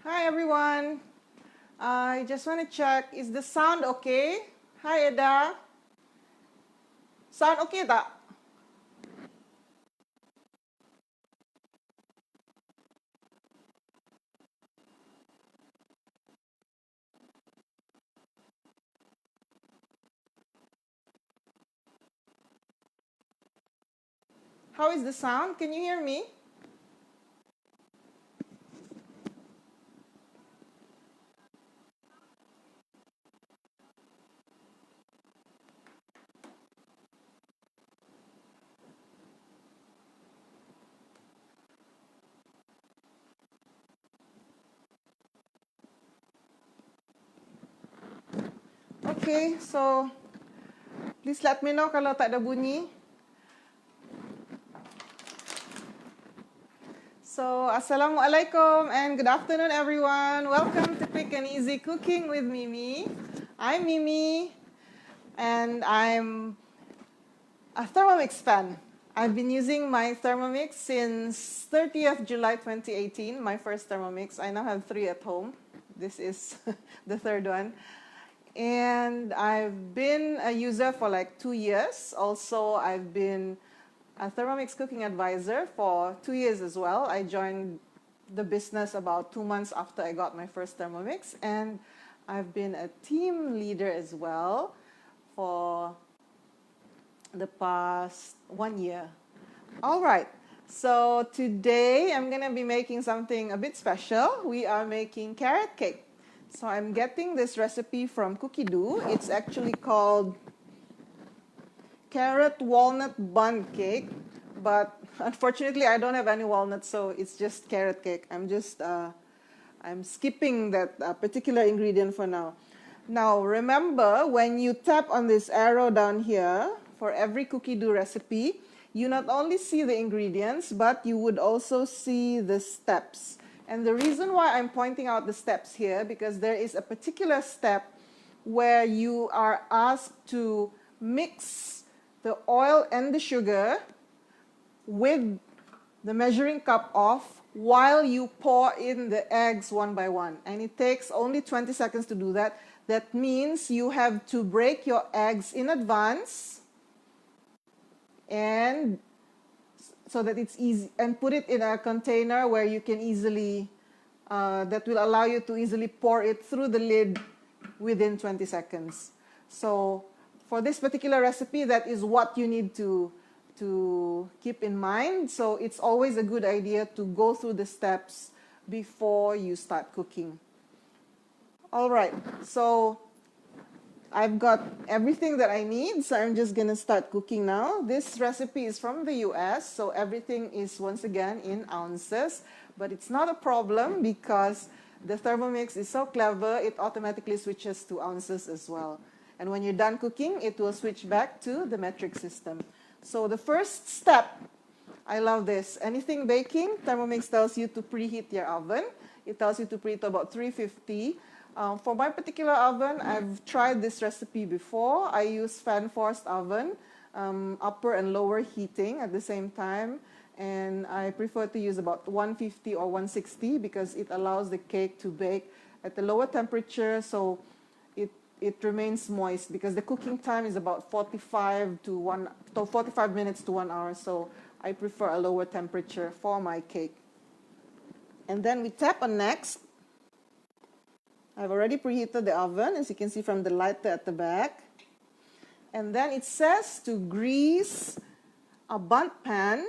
Hi everyone. I just want to check, is the sound okay? Hi Eda. Sound okay tak? How is the sound? Can you hear me? Okay, so please let me know kalau tak ada bunyi. So, Assalamualaikum and good afternoon everyone. Welcome to Quick and Easy Cooking with Mimi. I'm Mimi and I'm a Thermomix fan. I've been using my Thermomix since 30th July 2018, my first Thermomix. I now have 3 at home. This is the third one. And I've been a user for like 2 years. Also, I've been a Thermomix cooking advisor for 2 years as well. I joined the business about 2 months after I got my first Thermomix. And I've been a team leader as well for the past 1 year. All right, so today I'm gonna be making something a bit special. We are making carrot cake. So I'm getting this recipe from Cookie Dough. It's actually called carrot walnut Bundt cake, but unfortunately I don't have any walnuts, so it's just carrot cake. I'm skipping that particular ingredient for now. Now remember, when you tap on this arrow down here for every Cookie Dough recipe, you not only see the ingredients, but you would also see the steps. And the reason why I'm pointing out the steps here, because there is a particular step where you are asked to mix the oil and the sugar with the measuring cup off while you pour in the eggs one by one. And it takes only 20 seconds to do that. That means you have to break your eggs in advance and so that it's easy, and put it in a container where you can easily, that will allow you to easily pour it through the lid within 20 seconds. So for this particular recipe, that is what you need to keep in mind. So it's always a good idea to go through the steps before you start cooking. All right, so I've got everything that I need, so I'm just gonna start cooking now. This recipe is from the US, so everything is once again in ounces, but it's not a problem because the Thermomix is so clever, it automatically switches to ounces as well. And when you're done cooking, it will switch back to the metric system. So the first step, I love this. Anything baking, Thermomix tells you to preheat your oven. It tells you to preheat to about 350. For my particular oven, I've tried this recipe before. I use fan-forced oven, upper and lower heating at the same time. And I prefer to use about 150 or 160 because it allows the cake to bake at a lower temperature, so it remains moist, because the cooking time is about 45 minutes to 1 hour. So I prefer a lower temperature for my cake. And then we tap on next. I've already preheated the oven, as you can see from the lighter at the back. And then it says to grease a Bundt pan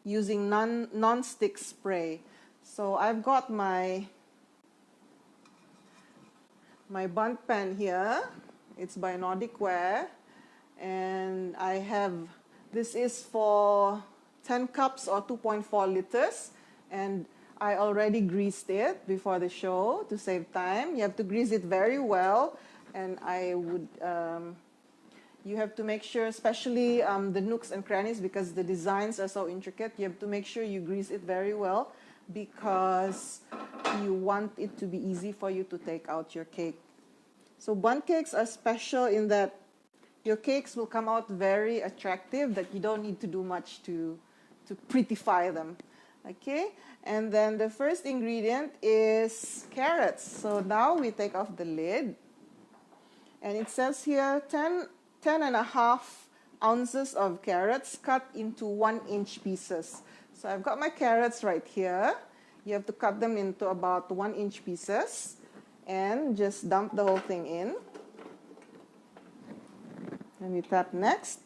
using non-stick spray. So I've got my Bundt pan here. It's by Nordic Ware. And this is for 10 cups or 2.4 liters. And I already greased it before the show to save time. You have to grease it very well, and you have to make sure, especially the nooks and crannies, because the designs are so intricate, you have to make sure you grease it very well because you want it to be easy for you to take out your cake. So Bundt cakes are special in that your cakes will come out very attractive, that you don't need to do much to prettify them. Okay, and then the first ingredient is carrots. So now we take off the lid, and it says here 10.5 ounces of carrots cut into 1-inch pieces. So I've got my carrots right here. You have to cut them into about 1-inch pieces and just dump the whole thing in. And we tap next.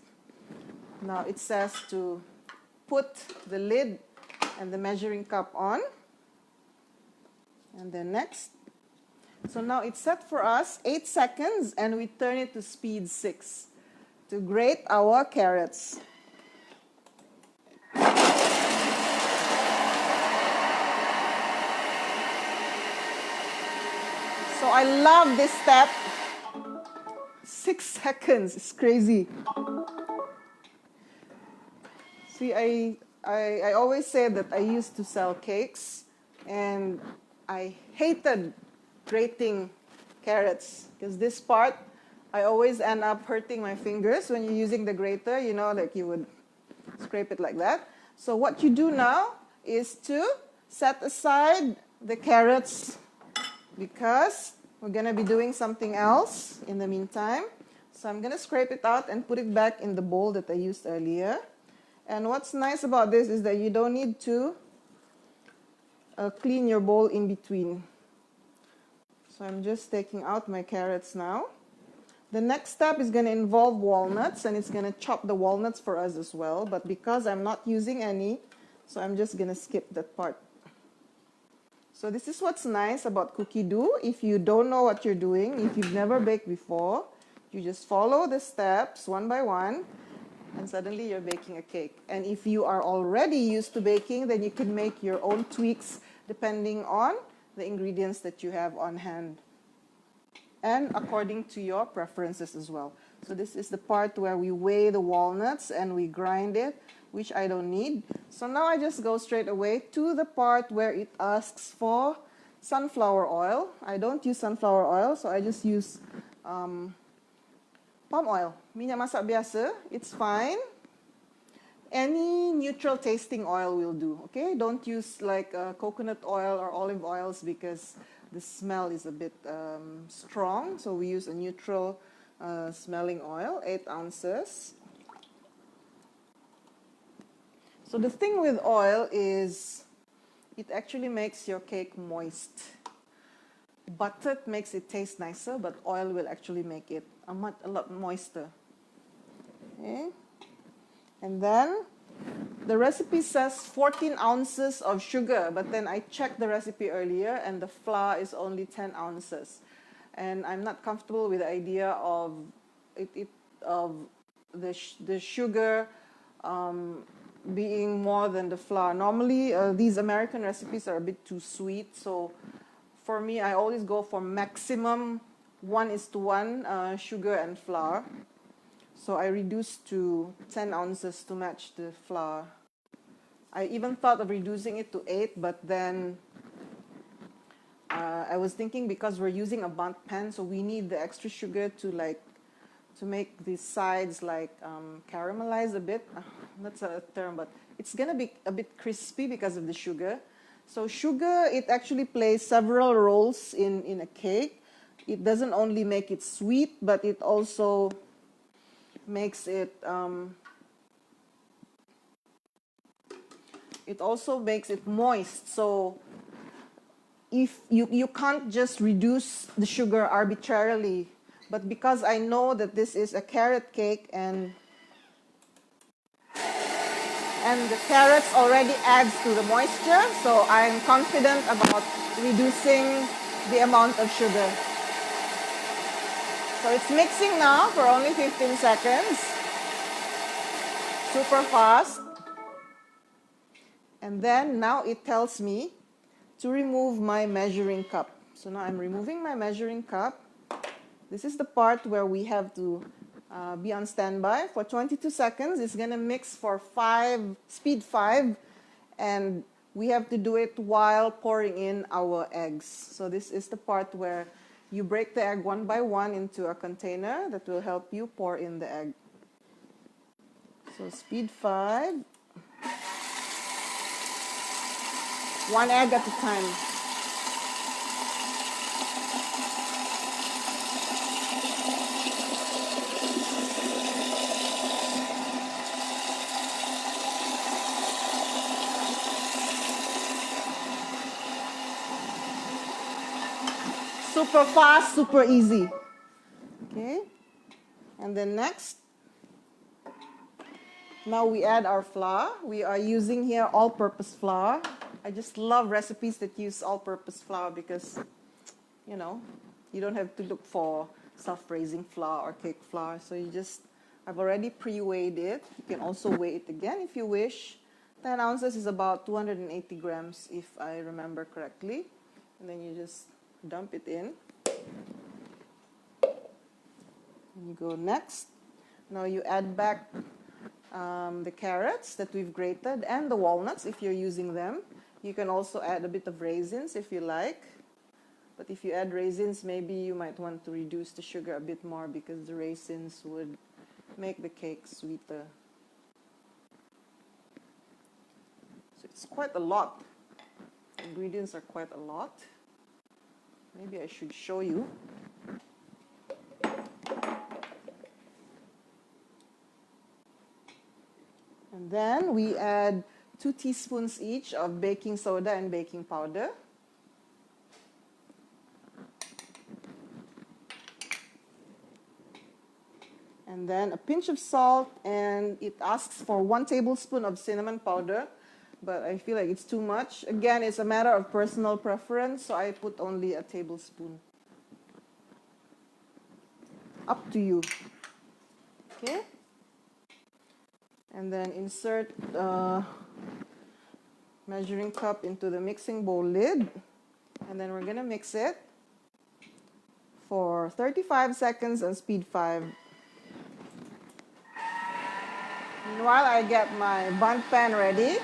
Now it says to put the lid and the measuring cup on. And then next. So now it's set for us 8 seconds, and we turn it to speed 6 to grate our carrots. So I love this step. 6 seconds, it's crazy. See, I always say that I used to sell cakes, and I hated grating carrots because this part, I always end up hurting my fingers when you're using the grater, you know, like you would scrape it like that. So what you do now is to set aside the carrots because we're going to be doing something else in the meantime. So I'm going to scrape it out and put it back in the bowl that I used earlier. And what's nice about this is that you don't need to clean your bowl in between. So I'm just taking out my carrots now. The next step is going to involve walnuts, and it's going to chop the walnuts for us as well. But because I'm not using any, so I'm just going to skip that part. So this is what's nice about cookie dough. If you don't know what you're doing, if you've never baked before, you just follow the steps one by one, and suddenly you're baking a cake. And if you are already used to baking, then you can make your own tweaks depending on the ingredients that you have on hand and according to your preferences as well. So this is the part where we weigh the walnuts and we grind it, which I don't need. So now I just go straight away to the part where it asks for sunflower oil. I don't use sunflower oil, so I just use palm oil. Minyak masak biasa, it's fine. Any neutral tasting oil will do, okay? Don't use like coconut oil or olive oils because the smell is a bit strong. So we use a neutral smelling oil, 8 ounces. So the thing with oil is it actually makes your cake moist. Butter makes it taste nicer, but oil will actually make it a lot moister. Okay? And then the recipe says 14 ounces of sugar, but then I checked the recipe earlier and the flour is only 10 ounces. And I'm not comfortable with the idea of the sugar being more than the flour. Normally, these American recipes are a bit too sweet, so for me, I always go for maximum 1:1 sugar and flour. So I reduced to 10 ounces to match the flour. I even thought of reducing it to 8, but then I was thinking because we're using a Bundt pan, so we need the extra sugar to make the sides like caramelize a bit. That's a term, but it's gonna be a bit crispy because of the sugar. So sugar, it actually plays several roles in a cake. It doesn't only make it sweet, but it also makes it moist. So if you can't just reduce the sugar arbitrarily, but because I know that this is a carrot cake and the carrots already adds to the moisture, so I'm confident about reducing the amount of sugar. So it's mixing now for only 15 seconds. Super fast. And then now it tells me to remove my measuring cup. So now I'm removing my measuring cup. This is the part where we have to be on standby for 22 seconds. It's going to mix for speed 5, and we have to do it while pouring in our eggs. So this is the part where you break the egg one by one into a container that will help you pour in the egg. So speed 5. One egg at a time. Super fast, super easy. Okay. And then next, now we add our flour. We are using here all-purpose flour. I just love recipes that use all-purpose flour because, you know, you don't have to look for self-raising flour or cake flour. So I've already pre-weighed it. You can also weigh it again if you wish. 10 ounces is about 280 grams if I remember correctly. And then you just dump it in. And you go next. Now you add back the carrots that we've grated and the walnuts if you're using them. You can also add a bit of raisins if you like. But if you add raisins, maybe you might want to reduce the sugar a bit more because the raisins would make the cake sweeter. So it's quite a lot. The ingredients are quite a lot. Maybe I should show you. And then we add 2 teaspoons each of baking soda and baking powder. And then a pinch of salt, and it asks for 1 tablespoon of cinnamon powder, but I feel like it's too much. Again, it's a matter of personal preference, so I put only a tablespoon. Up to you. Okay? And then insert measuring cup into the mixing bowl lid, and then we're gonna mix it for 35 seconds on speed 5. Meanwhile, I get my Bundt pan ready.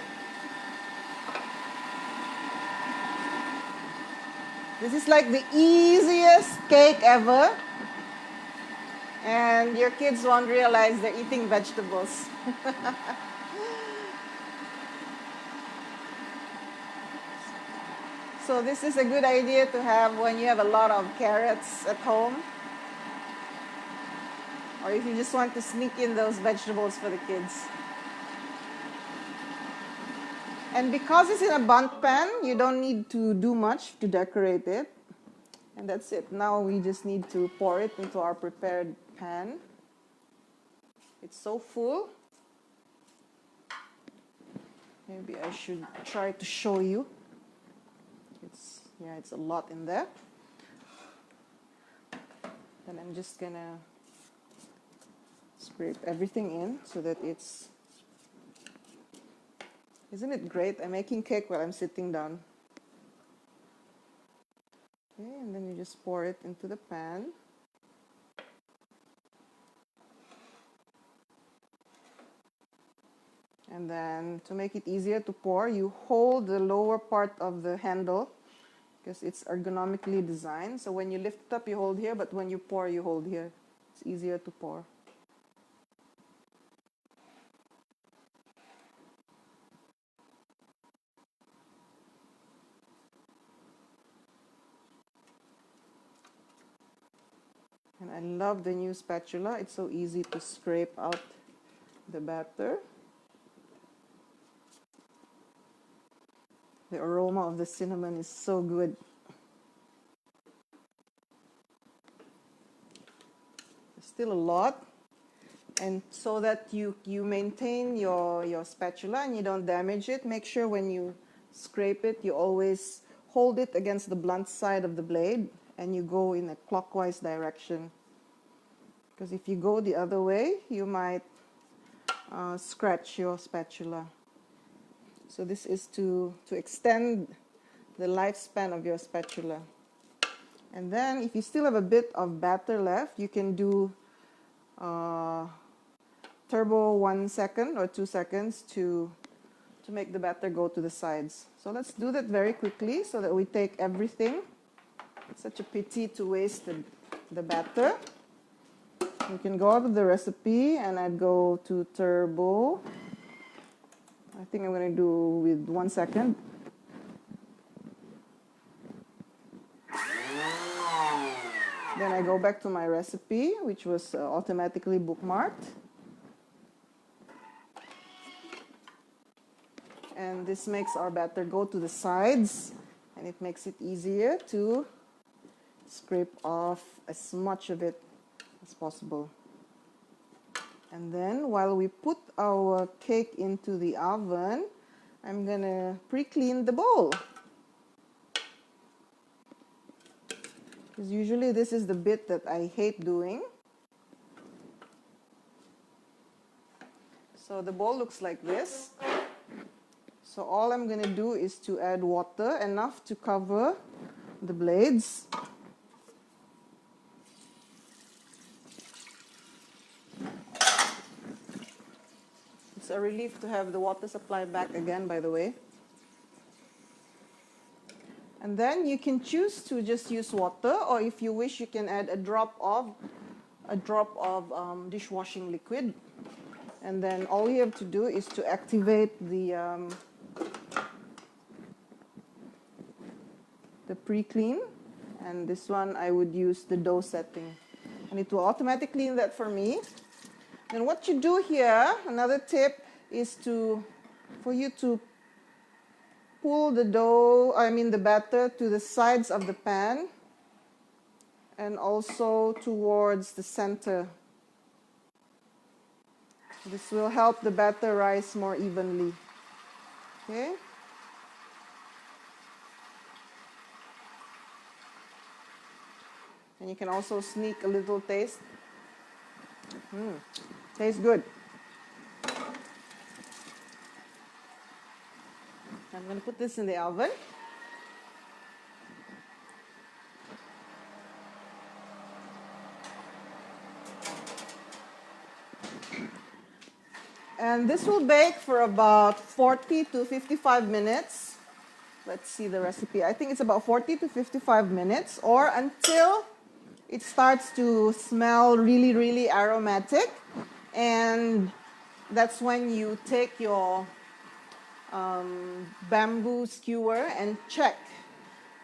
This is like the easiest cake ever, and your kids won't realize they're eating vegetables. So this is a good idea to have when you have a lot of carrots at home, or if you just want to sneak in those vegetables for the kids. And because it's in a Bundt pan, you don't need to do much to decorate it. And that's it. Now we just need to pour it into our prepared pan. It's so full. Maybe I should try to show you. It's a lot in there. Then I'm just gonna scrape everything in so that it's... Isn't it great? I'm making cake while I'm sitting down. Okay, and then you just pour it into the pan. And then to make it easier to pour, you hold the lower part of the handle because it's ergonomically designed. So when you lift it up, you hold here, but when you pour, you hold here. It's easier to pour. And I love the new spatula. It's so easy to scrape out the batter. The aroma of the cinnamon is so good. There's still a lot. And so that you maintain your spatula and you don't damage it, make sure when you scrape it, you always hold it against the blunt side of the blade and you go in a clockwise direction. Because if you go the other way, you might scratch your spatula. So this is to extend the lifespan of your spatula. And then if you still have a bit of batter left, you can do turbo 1 second or 2 seconds to make the batter go to the sides. So let's do that very quickly so that we take everything. It's such a pity to waste the batter. You can go out of the recipe and I'd go to turbo. I think I'm going to do with 1 second. Then I go back to my recipe, which was automatically bookmarked. And this makes our batter go to the sides, and it makes it easier to scrape off as much of it as possible. And then while we put our cake into the oven, I'm gonna pre-clean the bowl. Because usually this is the bit that I hate doing. So the bowl looks like this. So all I'm gonna do is to add water, enough to cover the blades. It's a relief to have the water supply back again, by the way. And then you can choose to just use water, or if you wish, you can add a drop of dishwashing liquid. And then all you have to do is to activate the pre-clean. And this one I would use the dough setting, and it will automatically clean that for me. Then what you do here, another tip, is for you to pull the the batter to the sides of the pan and also towards the center. This will help the batter rise more evenly. Okay? And you can also sneak a little taste. Tastes good. I'm going to put this in the oven. And this will bake for about 40 to 55 minutes. Let's see the recipe. I think it's about 40 to 55 minutes, or until it starts to smell really, really aromatic. And that's when you take your bamboo skewer and check,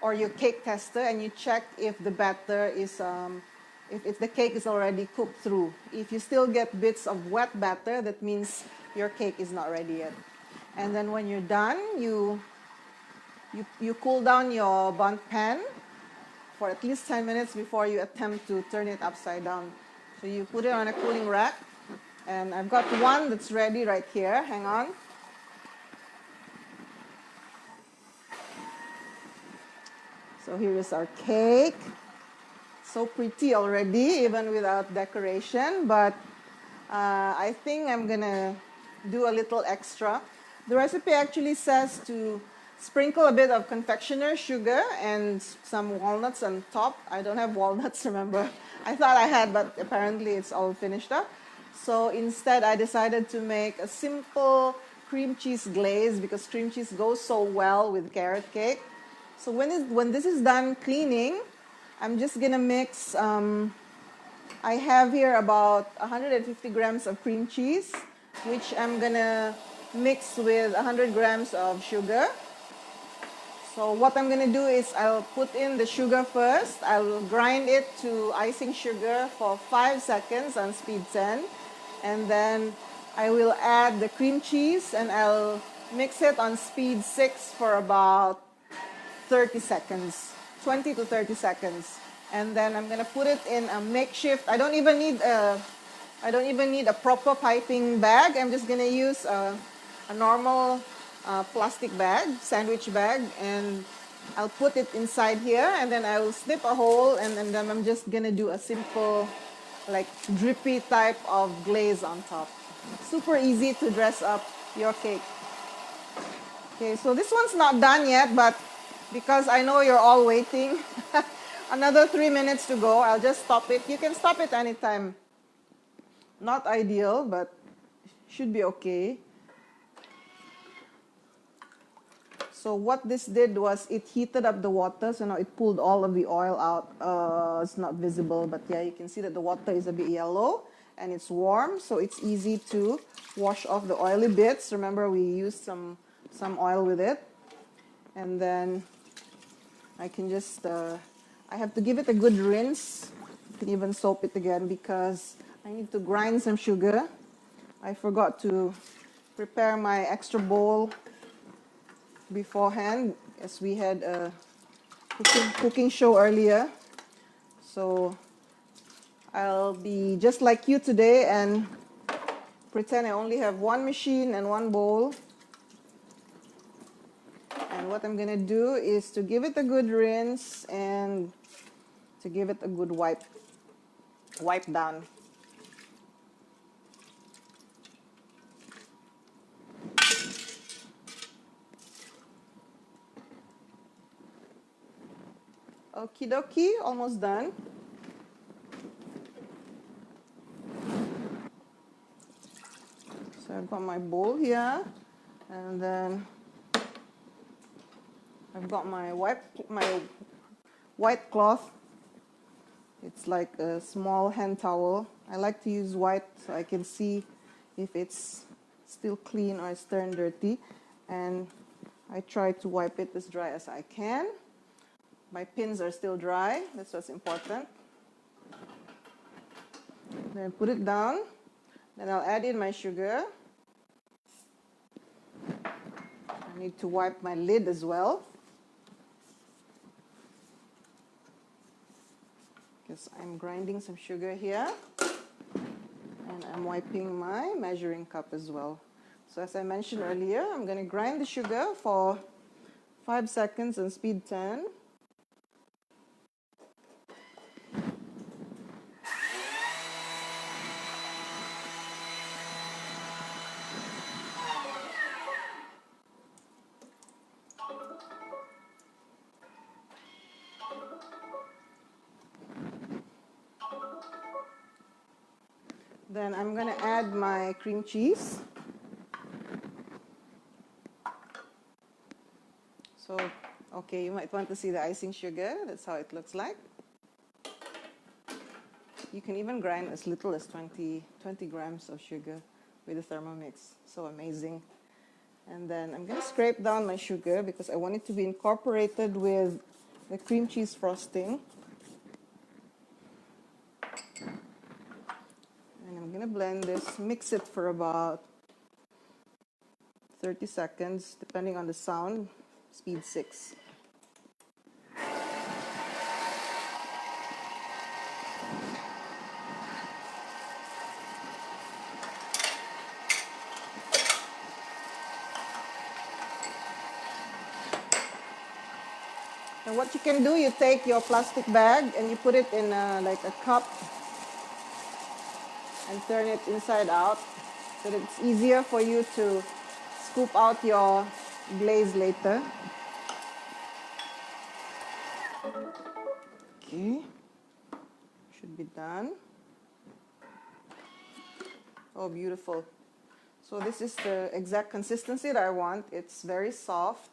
or your cake tester, and you check if the batter is, if the cake is already cooked through. If you still get bits of wet batter, that means your cake is not ready yet. And then when you're done, you cool down your Bundt pan for at least 10 minutes before you attempt to turn it upside down. So you put it on a cooling rack, and I've got one that's ready right here. Hang on. So here is our cake. So pretty already, even without decoration, but I think I'm gonna do a little extra. The recipe actually says to sprinkle a bit of confectioner sugar and some walnuts on top. I don't have walnuts, remember. I thought I had, but apparently it's all finished up. So instead, I decided to make a simple cream cheese glaze, because cream cheese goes so well with carrot cake. So when this is done cleaning, I'm just gonna mix, I have here about 150 grams of cream cheese, which I'm gonna mix with 100 grams of sugar. So what I'm gonna do is I'll put in the sugar first. I'll grind it to icing sugar for 5 seconds on speed 10. And then I will add the cream cheese, and I'll mix it on speed 6 for about 30 seconds, 20 to 30 seconds. And then I'm gonna put it in a makeshift, I don't even need a proper piping bag. I'm just gonna use a normal plastic bag, sandwich bag, and I'll put it inside here, and then I will snip a hole, and then I'm just gonna do a simple, like, drippy type of glaze on top. Super easy to dress up your cake. Okay, so this one's not done yet, but because I know you're all waiting, another 3 minutes to go. I'll just stop it. You can stop it anytime. Not ideal, but should be okay. So what this did was it heated up the water, so now it pulled all of the oil out. It's not visible, but yeah, you can see that the water is a bit yellow, and it's warm, so it's easy to wash off the oily bits. Remember, we used some oil with it. And then I can just, I have to give it a good rinse You can even soak it again because I need to grind some sugar. I forgot to prepare my extra bowl beforehand as we had a cooking show earlier. So I'll be just like you today and pretend I only have one machine and one bowl. And what I'm gonna do is to give it a good rinse and to give it a good wipe down. Okie dokie, almost done. So I've got my bowl here, and then I've got my white cloth. It's like a small hand towel. I like to use white so I can see if it's still clean or it's turned dirty. And I try to wipe it as dry as I can. My pins are still dry, that's what's important. Then put it down. Then I'll add in my sugar. I need to wipe my lid as well, because I'm grinding some sugar here. And I'm wiping my measuring cup as well. So as I mentioned earlier, I'm going to grind the sugar for 5 seconds on speed 10. Then I'm going to add my cream cheese. So, okay, you might want to see the icing sugar. That's how it looks like. You can even grind as little as 20 grams of sugar with the Thermomix. So amazing. And then I'm going to scrape down my sugar because I want it to be incorporated with the cream cheese frosting. And I'm going to blend this, mix it for about 30 seconds, depending on the sound, speed 6. And what you can do, you take your plastic bag and you put it in like a cup and turn it inside out so that it's easier for you to scoop out your glaze later. Okay, should be done. Oh, beautiful. So this is the exact consistency that I want. It's very soft,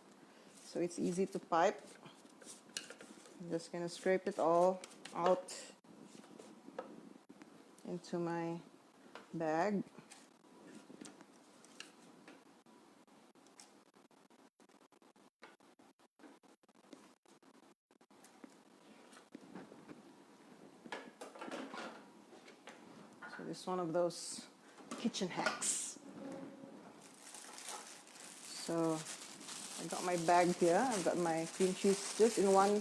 so it's easy to pipe. I'm just going to scrape it all out into my bag. So this is one of those kitchen hacks. So I got my bag here. I've got my cream cheese just in one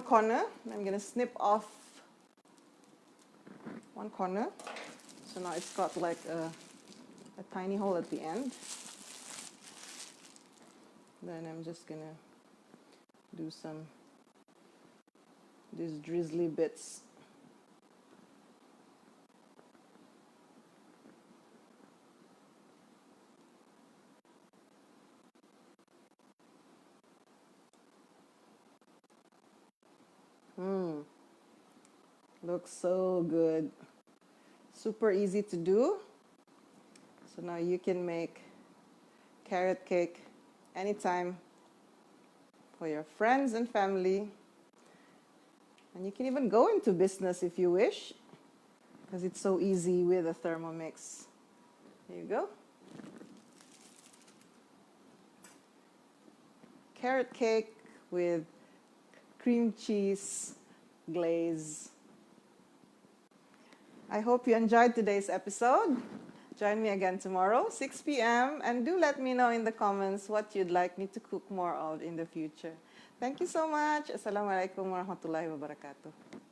corner. I'm going to snip off one corner. So now it's got like a tiny hole at the end. Then I'm just going to do these drizzly bits. Looks so good. Super easy to do. So now you can make carrot cake anytime for your friends and family. And you can even go into business if you wish, because it's so easy with a Thermomix. There you go. Carrot cake with cream cheese glaze. I hope you enjoyed today's episode. Join me again tomorrow, 6 p.m. And do let me know in the comments what you'd like me to cook more of in the future. Thank you so much. Assalamualaikum warahmatullahi wabarakatuh.